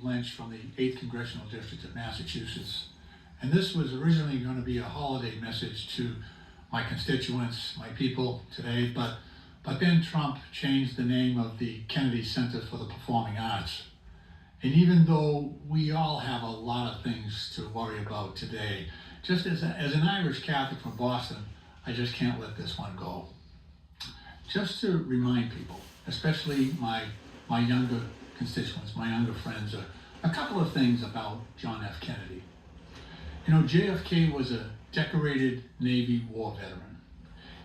Lynch from the 8th Congressional District of Massachusetts. And this was originally going to be a holiday message to my constituents, my people today, but then Trump changed the name of the Kennedy Center for the Performing Arts. And even though we all have a lot of things to worry about today, just as an Irish Catholic from Boston, I just can't let this one go. Just to remind people, especially my younger constituents, my younger friends, a couple of things about John F. Kennedy. You know, JFK was a decorated Navy war veteran.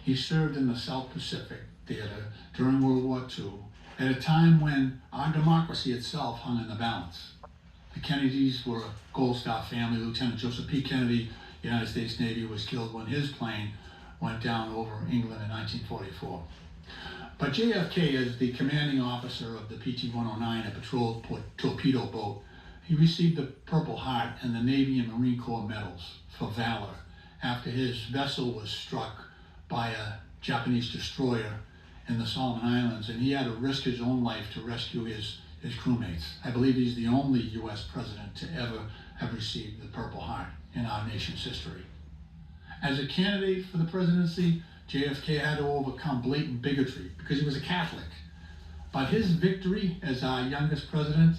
He served in the South Pacific Theater during World War II at a time when our democracy itself hung in the balance. The Kennedys were a Gold Star family. Lieutenant Joseph P. Kennedy, United States Navy, was killed when his plane went down over England in 1944. But JFK, as the commanding officer of the PT-109, a patrol torpedo boat, he received the Purple Heart and the Navy and Marine Corps medals for valor after his vessel was struck by a Japanese destroyer in the Solomon Islands, and he had to risk his own life to rescue his crewmates. I believe he's the only U.S. president to ever have received the Purple Heart in our nation's history. As a candidate for the presidency, JFK had to overcome blatant bigotry because he was a Catholic. But his victory as our youngest president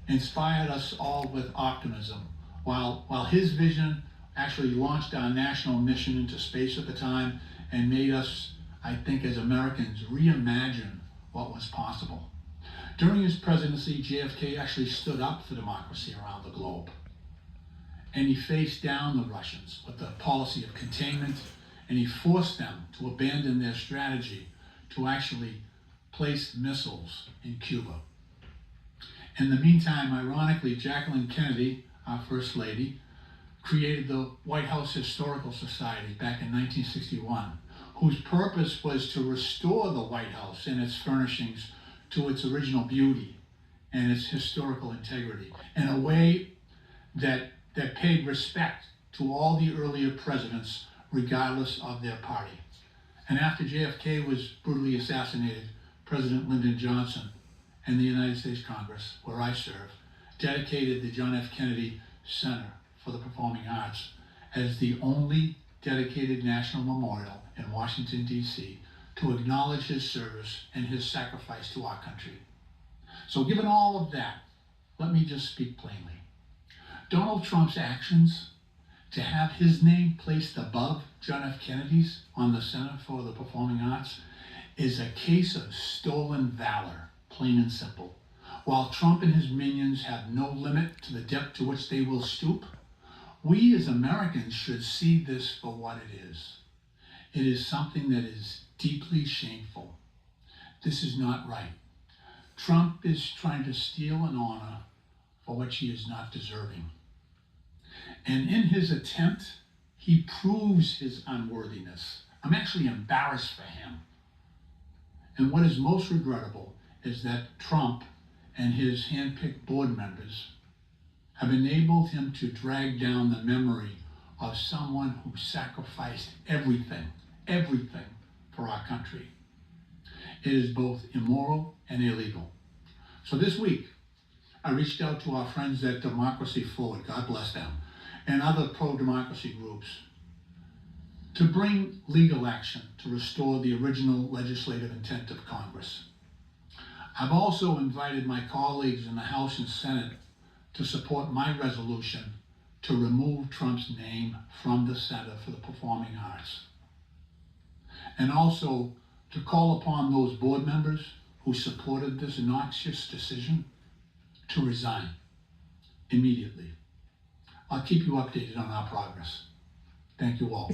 inspired us all with optimism, while his vision actually launched our national mission into space at the time and made us, I think, as Americans, reimagine what was possible. During his presidency, JFK actually stood up for democracy around the globe. And he faced down the Russians with the policy of containment, and he forced them to abandon their strategy to actually place missiles in Cuba. In the meantime, ironically, Jacqueline Kennedy, our First Lady, created the White House Historical Society back in 1961, whose purpose was to restore the White House and its furnishings to its original beauty and its historical integrity in a way that paid respect to all the earlier presidents, regardless of their party. And after JFK was brutally assassinated, President Lyndon Johnson and the United States Congress, where I serve, dedicated the John F. Kennedy Center for the Performing Arts as the only dedicated national memorial in Washington, D.C. to acknowledge his service and his sacrifice to our country. So given all of that, let me just speak plainly. Donald Trump's actions to have his name placed above John F. Kennedy's on the Center for the Performing Arts is a case of stolen valor, plain and simple. While Trump and his minions have no limit to the depth to which they will stoop, we as Americans should see this for what it is. It is something that is deeply shameful. This is not right. Trump is trying to steal an honor for which he is not deserving. And in his attempt, he proves his unworthiness. I'm actually embarrassed for him. And what is most regrettable is that Trump and his hand-picked board members have enabled him to drag down the memory of someone who sacrificed everything for our country. It is both immoral and illegal. So this week, I reached out to our friends at Democracy Forward, God bless them, and other pro-democracy groups to bring legal action to restore the original legislative intent of Congress. I've also invited my colleagues in the House and Senate to support my resolution to remove Trump's name from the Center for the Performing Arts. And also to call upon those board members who supported this noxious decision to resign immediately. I'll keep you updated on our progress. Thank you all.